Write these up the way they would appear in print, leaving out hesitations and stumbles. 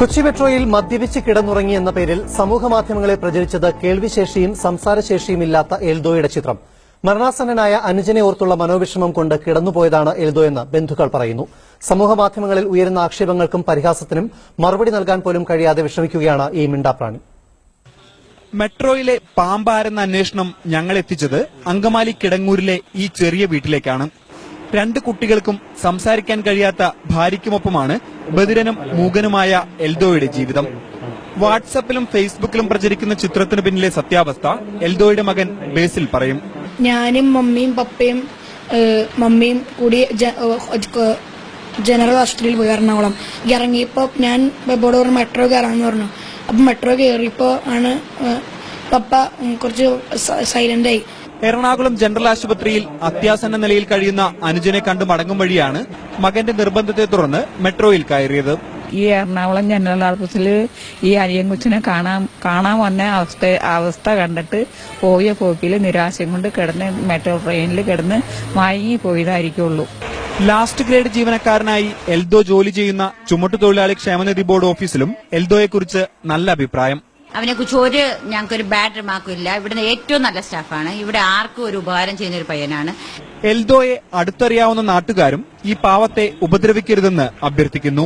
കൊച്ചി മെട്രോയിൽ മദ്യപിച്ച് കിടന്നുറങ്ങിയെന്ന പേരിൽ സമൂഹമാധ്യമങ്ങളെ പ്രചരിച്ചത് കേൾവിശേഷിയും സംസാരശേഷിയുമില്ലാത്ത എൽദോയുടെ ചിത്രം. മരണാസന്നനായ അനുജനെ ഓർത്തുള്ള മനോവിഷമം കൊണ്ട് കിടന്നുപോയതാണ് എൽദോയെന്ന് ബന്ധുക്കൾ പറയുന്നു. സമൂഹമാധ്യമങ്ങളിൽ ഉയരുന്ന ആക്ഷേപങ്ങൾക്കും പരിഹാസത്തിനും മറുപടി നൽകാൻ പോലും കഴിയാതെ വിഷമിക്കുകയാണ് ഈ മിണ്ടാപ്രാണി. മെട്രോയിലെ പാമ്പാരെന്ന അന്വേഷണം ഞങ്ങൾ എത്തിച്ചത് അങ്കമാലി കിടങ്ങൂരിലെ ഈ ചെറിയ വീട്ടിലേക്കാണ്. 2 കുട്ടികൾക്കും സംസാരിക്കാൻ കഴിയാത്ത ഭാര്യയ്ക്കുമൊപ്പമാണ് ബധിരനും മൂകനുമായ എൽദോയുടെ ജീവിതം. വാട്സാപ്പിലും ഫേസ്ബുക്കിലും പ്രചരിക്കുന്ന ചിത്രത്തിന് പിന്നിലെ സത്യാവസ്ഥ എൽദോയുടെ മകൻ ബേസിൽ പറയും. ഞാനും മമ്മിയും പപ്പയും മമ്മിയും കൂടി ജനറൽ ഹോസ്പിറ്റലിൽ പോയി എറണാകുളം. ഇറങ്ങിയപ്പോ ഞാൻ ബബ്ബോട് പറഞ്ഞു മെട്രോ കയറാന്ന് പറഞ്ഞു. അപ്പൊ മെട്രോ കയറിയപ്പോ ആണ് പപ്പ കുറച്ച് സൈലന്റ് ആയി. എറണാകുളം ജനറൽ ആശുപത്രിയിൽ അത്യാസന്ന നിലയിൽ കഴിയുന്ന അനുജനെ കണ്ടു മടങ്ങും വഴിയാണ് മകന്റെ നിർബന്ധത്തെ തുടർന്ന് മെട്രോയിൽ കയറിയത്. ഈ എറണാകുളം ജനറൽ ആശുപത്രിയിൽ ഈ അനിയൻ കൊച്ചിനെ കാണാൻ വന്ന അവസ്ഥ കണ്ടിട്ട് പോയ പോക്കിൽ നിരാശയും കൊണ്ട് കിടന്ന് മെട്രോ ട്രെയിനിൽ കിടന്ന് മയങ്ങി പോയതായിരിക്കുള്ളൂ. ലാസ്റ്റ് ഗ്രേഡ് ജീവനക്കാരനായി എൽദോ ജോലി ചെയ്യുന്ന ചുമട്ടുതൊഴിലാളി ക്ഷേമനിധി ബോർഡ് ഓഫീസിലും എൽദോയെക്കുറിച്ച് നല്ല അഭിപ്രായം. അവനെക്കുറിച്ച് ഞങ്ങൾക്കൊരു ബാഡ് റിമാർക്കില്ല. ഇവിടുന്ന് ഏറ്റവും നല്ല സ്റ്റാഫാണ്. ഇവിടെ ആർക്കും ഒരു ഉപകാരം ചെയ്യുന്ന ഒരു പയ്യനാണ്. എൽദോയെ അടുത്തറിയാവുന്ന നാട്ടുകാരും ഈ പാവത്തെ ഉപദ്രവിക്കരുതെന്ന് അഭ്യർത്ഥിക്കുന്നു.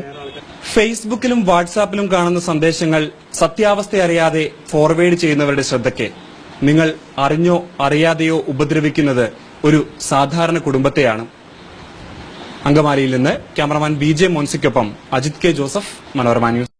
ഫേസ്ബുക്കിലും വാട്സാപ്പിലും കാണുന്ന സന്ദേശങ്ങൾ സത്യാവസ്ഥ അറിയാതെ ഫോർവേഡ് ചെയ്യുന്നവരുടെ ശ്രദ്ധയ്ക്ക് നിങ്ങൾ അറിഞ്ഞോ അറിയാതെയോ ഉപദ്രവിക്കുന്നത് ഒരു സാധാരണ കുടുംബത്തെയാണ്. അങ്കമാലിയിൽ നിന്ന് ക്യാമറമാൻ BJ മോൻസിക്കൊപ്പം Ajith K. Joseph, Manorama news.